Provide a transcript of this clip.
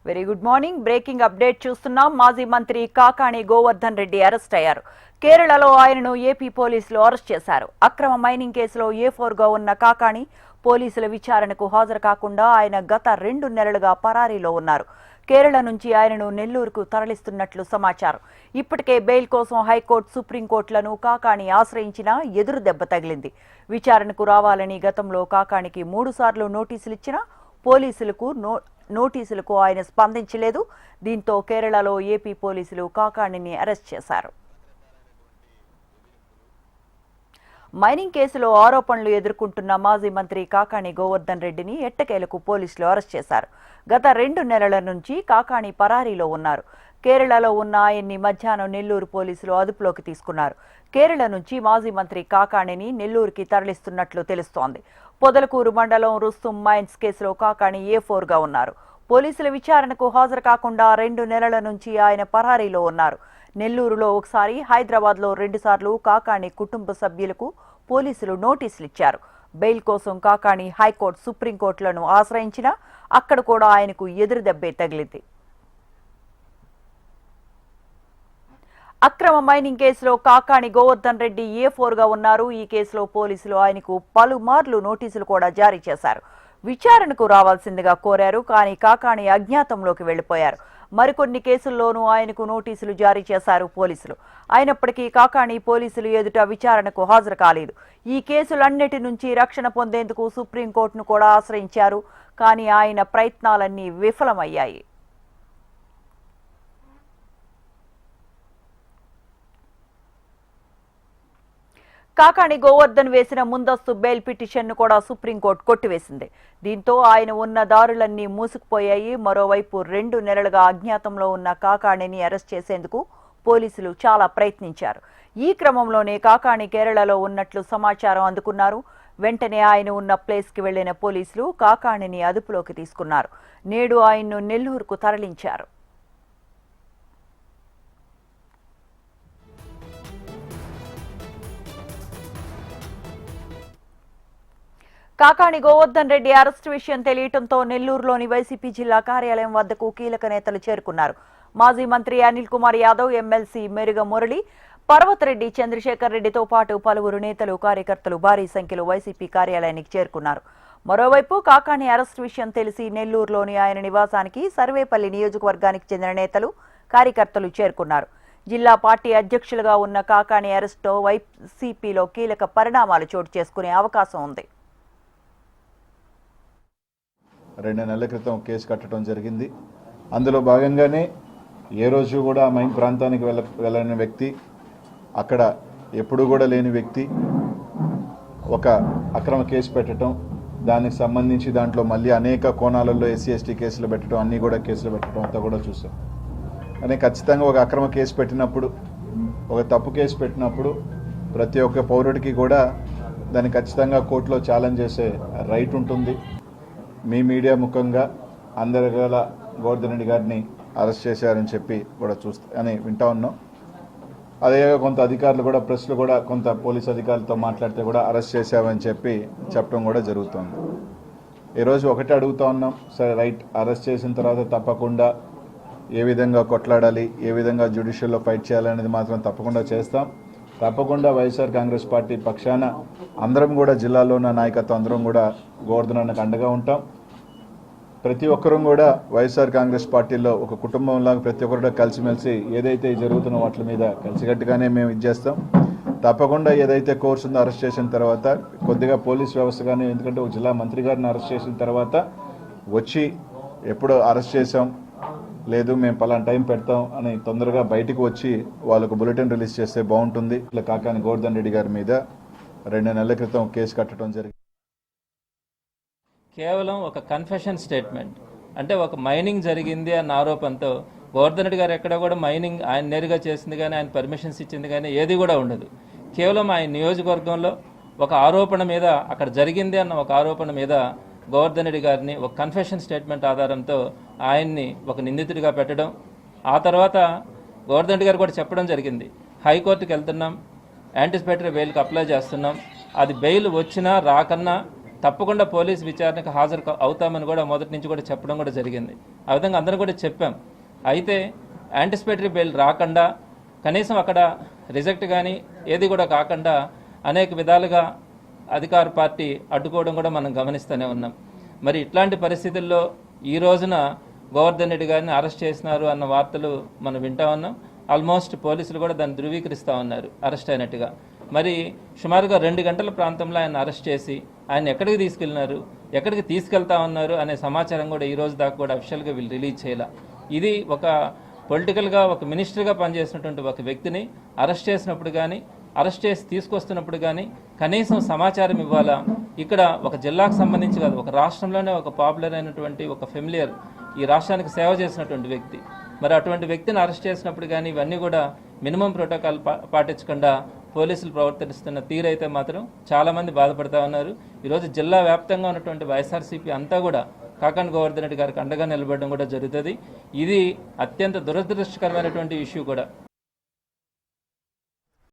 Very good morning. Breaking update చూస్తున్నాం. మాజీ మంత్రి కాకాణి గోవర్ధన్ రెడ్డి అరెస్ట్ అయ్యారు. కేరళలో ఆయనను ఏపీ పోలీసులు అరెస్ట్ చేశారు. అక్రమ మైనింగ్ కేసులో A4గా ఉన్న కాకాణి పోలీసుల విచారణకు హాజరు కాకుండా ఆయన గత 2 నెలలుగా పరారీలో ఉన్నారు. కేరళ నుంచి ఆయనను నెల్లూరుకు తరలిస్తున్నట్లు సమాచారం. ఇప్పటికే బెయిల్ కోసం హైకోర్టు, సుప్రీంకోర్టులను కాకాణి ఆశ్రయించినా ఎదురు దెబ్బ తగిలింది. విచారణకు రావాలని గతంలో కాకాణికి 3 సార్లు నోటీసులు ఇచ్చినా నోటీసులకు ఆయన స్పందించలేదు. దీంతో కేరళలో ఏపీ పోలీసులు కాకాణిని అరెస్ట్ చేశారు. మైనింగ్ కేసులో ఆరోపణలు ఎదుర్కొంటున్న మాజీ మంత్రి కాకాణి గోవర్ధన్ రెడ్డిని ఎట్టకేలకు పోలీసులు అరెస్ట్ చేశారు. గత 2 నెలల నుంచి కాకాణి పరారీలో ఉన్నారు. కేరళలో ఉన్న ఆయన్ని మధ్యాహ్నం నెల్లూరు పోలీసులు అదుపులోకి తీసుకున్నారు. కేరళ నుంచి మాజీ మంత్రి కాకాణిని నెల్లూరుకి తరలిస్తున్నట్లు తెలుస్తోంది. పొదలకూరు మండలం రుస్తుం మైన్స్ కేసులో కాకాణి A4గా ఉన్నారు. పోలీసుల విచారణకు హాజరు కాకుండా 2 నెలల నుంచి ఆయన పరారీలో ఉన్నారు. నెల్లూరులో ఒకసారి, హైదరాబాద్లో 2 సార్లు కాకాణి కుటుంబ సభ్యులకు పోలీసులు నోటీసులు ఇచ్చారు. బెయిల్ కోసం కాకాణి హైకోర్టు, సుప్రీంకోర్టులను ఆశ్రయించినా అక్కడ కూడా ఆయనకు ఎదురు దెబ్బే తగిలింది. అక్రమ మైనింగ్ కేసులో కాకాణి గోవర్ధన్ రెడ్డి A4గా ఉన్నారు. ఈ కేసులో పోలీసులు ఆయనకు పలుమార్లు నోటీసులు కూడా జారీ చేశారు. విచారణకు రావాల్సిందిగా కోరారు. కానీ కాకాణి అజ్ఞాతంలోకి వెళ్లిపోయారు. మరికొన్ని కేసుల్లోనూ ఆయనకు నోటీసులు జారీ చేశారు పోలీసులు. అయినప్పటికీ కాకాణి పోలీసులు ఎదుట విచారణకు హాజరు కాలేదు. ఈ కేసులన్నిటి నుంచి రక్షణ పొందేందుకు సుప్రీంకోర్టును కూడా ఆశ్రయించారు. కానీ ఆయన ప్రయత్నాలన్నీ విఫలమయ్యాయి. కాకాణి గోవర్ధన్ వేసిన ముందస్తు బెయిల్ పిటిషన్ను కూడా సుప్రీంకోర్టు కొట్టివేసింది. దీంతో ఆయన ఉన్న దారులన్నీ మూసుకుపోయాయి. మరోవైపు 2 నెలలుగా అజ్ఞాతంలో ఉన్న కాకాణిని అరెస్ట్ చేసేందుకు పోలీసులు చాలా ప్రయత్నించారు. ఈ క్రమంలోనే కాకాణి కేరళలో ఉన్నట్లు సమాచారం అందుకున్నారు. వెంటనే ఆయన ఉన్న ప్లేస్కి వెళ్లిన పోలీసులు కాకాణిని అదుపులోకి తీసుకున్నారు. నేడు ఆయన్ను నెల్లూరుకు తరలించారు. కాకాణి గోవర్ధన్ రెడ్డి అరెస్టు విషయం తెలియటంతో నెల్లూరులోని వైసీపీ జిల్లా కార్యాలయం వద్దకు కీలక నేతలు చేరుకున్నారు. మాజీ మంత్రి అనిల్ కుమార్ యాదవ్, ఎమ్మెల్సీ మెరుగ మురళి, పర్వతరెడ్డి, చంద్రశేఖర్ రెడ్డితో పాటు పలువురు నేతలు, కార్యకర్తలు భారీ సంఖ్యలో వైసీపీ కార్యాలయానికి చేరుకున్నారు. మరోవైపు కాకాణి అరెస్టు విషయం తెలిసి నెల్లూరులోని ఆయన నివాసానికి సర్వేపల్లి నియోజకవర్గానికి చెందిన నేతలు, కార్యకర్తలు చేరుకున్నారు. జిల్లా పార్టీ అధ్యక్షులుగా ఉన్న కాకాణి అరెస్టుతో వైసీపీలో కీలక పరిణామాలు చోటు చేసుకునే అవకాశం ఉంది. 2 నెలల క్రితం కేసు కట్టడం జరిగింది. అందులో భాగంగానే ఏ రోజు కూడా మైన్ ప్రాంతానికి వెళ్ళని వ్యక్తి, అక్కడ ఎప్పుడు కూడా లేని వ్యక్తి ఒక అక్రమ కేసు పెట్టడం, దానికి సంబంధించి దాంట్లో మళ్ళీ అనేక కోణాలలో SC/ST కేసులు పెట్టడం, అన్నీ కూడా కేసులు పెట్టడం అంతా కూడా చూసాం. కానీ ఖచ్చితంగా ఒక అక్రమ కేసు పెట్టినప్పుడు, ఒక తప్పు కేసు పెట్టినప్పుడు ప్రతి ఒక్క పౌరుడికి కూడా దాన్ని ఖచ్చితంగా కోర్టులో ఛాలెంజ్ చేసే రైట్ ఉంటుంది. మీ మీడియా ముఖంగా అందరి గోవర్ధన్ రెడ్డి గారిని అరెస్ట్ చేశారని చెప్పి కూడా అని వింటా ఉన్నాం. అదే కొంత అధికారులు కూడా, ప్రెస్లు కూడా కొంత పోలీస్ అధికారులతో మాట్లాడితే కూడా అరెస్ట్ చేశామని చెప్పడం కూడా జరుగుతుంది. ఈరోజు ఒకటే అడుగుతా ఉన్నాం, సరే రైట్, అరెస్ట్ చేసిన తర్వాత తప్పకుండా ఏ విధంగా కొట్లాడాలి, ఏ విధంగా జ్యుడిషియల్లో ఫైట్ చేయాలనేది మాత్రం తప్పకుండా చేస్తాం. తప్పకుండా వైఎస్ఆర్ కాంగ్రెస్ పార్టీ పక్షాన అందరం కూడా, జిల్లాలో ఉన్న నాయకత్వం అందరం కూడా గోవర్ధన్ అన్నకు అండగా ఉంటాం. ప్రతి ఒక్కరూ కూడా వైఎస్ఆర్ కాంగ్రెస్ పార్టీలో ఒక కుటుంబంలాగా ప్రతి ఒక్కరు కలిసిమెలిసి ఏదైతే జరుగుతున్న వాటి మీద కలిసికట్టుగానే మేము చేస్తాం. తప్పకుండా ఏదైతే కోర్సు ఉందో అరెస్ట్ చేసిన తర్వాత కొద్దిగా పోలీస్ వ్యవస్థ కానీ, ఎందుకంటే ఒక జిల్లా మంత్రి గారిని అరెస్ట్ చేసిన తర్వాత వచ్చి ఎప్పుడు అరెస్ట్ చేసాం, లేదు మేము పలానా టైం పెడతాం అని తొందరగా బయటికి వచ్చి వాళ్ళకు బులెటిన్ రిలీజ్ చేస్తే బాగుంటుంది. ఇట్లా కాకాణి గోవర్ధన్ రెడ్డి గారి మీద 2 నెలల క్రితం కేసు కట్టడం జరిగింది. కేవలం ఒక కన్ఫెషన్ స్టేట్మెంట్, అంటే ఒక మైనింగ్ జరిగింది అన్న ఆరోపణతో గోవర్ధన్ రెడ్డి గారు ఎక్కడ కూడా మైనింగ్ ఆయన నేరుగా చేసింది కానీ, ఆయన పర్మిషన్స్ ఇచ్చింది కానీ ఏది కూడా ఉండదు. కేవలం ఆయన నియోజకవర్గంలో ఒక ఆరోపణ మీద, అక్కడ జరిగింది అన్న ఒక ఆరోపణ మీద గోవర్ధన్ రెడ్డి గారిని ఒక కన్ఫెషన్ స్టేట్మెంట్ ఆధారంతో ఆయన్ని ఒక నిందితుడిగా పెట్టడం, ఆ తర్వాత గోవర్ధన్ రెడ్డి గారు కూడా చెప్పడం జరిగింది, హైకోర్టుకి వెళ్తున్నాం, యాంటిసిపేటరీ బెయిల్కి అప్లై చేస్తున్నాం, అది బెయిల్ వచ్చినా రాకన్నా తప్పకుండా పోలీస్ విచారణకు హాజరు అవుతామని కూడా మొదటి నుంచి కూడా చెప్పడం కూడా జరిగింది. ఆ విధంగా అందరం కూడా చెప్పాం. అయితే యాంటిసిపేటరీ బెయిల్ రాకుండా కనీసం అక్కడ రిజెక్ట్ కానీ ఏది కూడా కాకుండా అనేక విధాలుగా అధికార పార్టీ అడ్డుకోవడం కూడా మనం గమనిస్తూనే ఉన్నాం. మరి ఇట్లాంటి పరిస్థితుల్లో ఈ రోజున గోవర్ధన్ రెడ్డి గారిని అరెస్ట్ చేసినారు అన్న వార్తలు మనం వింటా ఉన్నాం. ఆల్మోస్ట్ పోలీసులు కూడా దాన్ని ధృవీకరిస్తూ ఉన్నారు అరెస్ట్ అయినట్టుగా. మరి సుమారుగా 2 గంటల ప్రాంతంలో ఆయన అరెస్ట్ చేసి ఆయన ఎక్కడికి తీసుకెళ్ళినారు, ఎక్కడికి తీసుకెళ్తా ఉన్నారు అనే సమాచారం కూడా ఈ రోజు దాకా కూడా అఫిషియల్గా వీళ్ళు రిలీజ్ చేయాల. ఇది ఒక పొలిటికల్గా ఒక మినిస్టర్గా పనిచేసినటువంటి ఒక వ్యక్తిని అరెస్ట్ చేసినప్పుడు కానీ అరెస్ట్ చేసి తీసుకొస్తున్నప్పుడు కానీ కనీసం సమాచారం ఇవ్వాలా. ఇక్కడ ఒక జిల్లాకు సంబంధించి కాదు, ఒక రాష్ట్రంలోనే ఒక పాపులర్ అయినటువంటి ఒక ఫెమిలియర్, ఈ రాష్ట్రానికి సేవ చేసినటువంటి వ్యక్తి. మరి అటువంటి వ్యక్తిని అరెస్ట్ చేసినప్పుడు కానీ ఇవన్నీ కూడా మినిమం ప్రోటోకాల్ పాటించకుండా పోలీసులు ప్రవర్తిస్తున్న తీరైతే మాత్రం చాలామంది బాధపడతా ఉన్నారు. ఈరోజు జిల్లా వ్యాప్తంగా ఉన్నటువంటి వైఎస్ఆర్సీపీ అంతా కూడా కాకాని గోవర్ధన్ రెడ్డి గారికి అండగా నిలబడడం కూడా జరుగుతుంది. ఇది అత్యంత దురదృష్టకరమైనటువంటి ఇష్యూ కూడా.